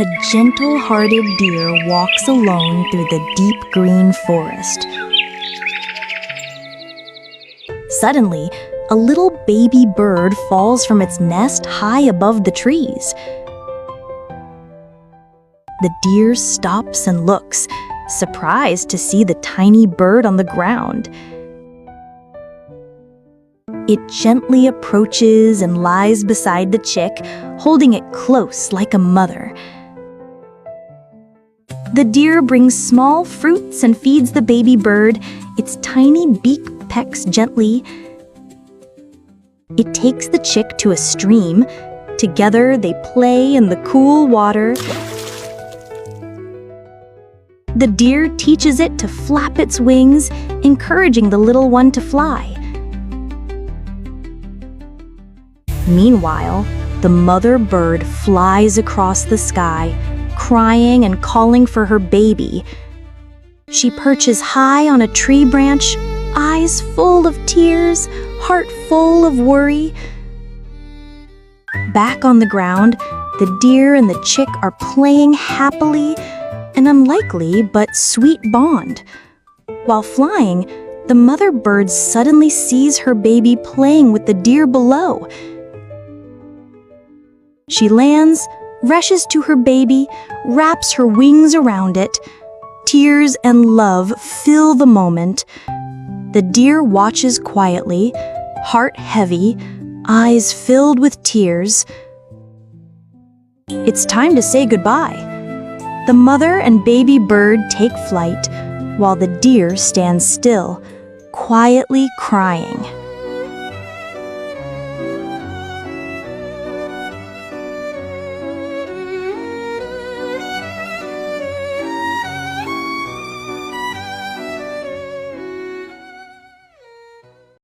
A gentle-hearted deer walks alone through the deep green forest. Suddenly, a little baby bird falls from its nest high above the trees. The deer stops and looks, surprised to see the tiny bird on the ground. It gently approaches and lies beside the chick, holding it close like a mother. The deer brings small fruits and feeds the baby bird. Its tiny beak pecks gently. It takes the chick to a stream. Together they play in the cool water. The deer teaches it to flap its wings, encouraging the little one to fly. Meanwhile, the mother bird flies across the sky, crying and calling for her baby. She perches high on a tree branch, eyes full of tears, heart full of worry. Back on the ground, the deer and the chick are playing happily, an unlikely but sweet bond. While flying, the mother bird suddenly sees her baby playing with the deer below. She lands, rushes to her baby, wraps her wings around it. Tears and love fill the moment. The deer watches quietly, heart heavy, eyes filled with tears. It's time to say goodbye. The mother and baby bird take flight, while the deer stands still, quietly crying.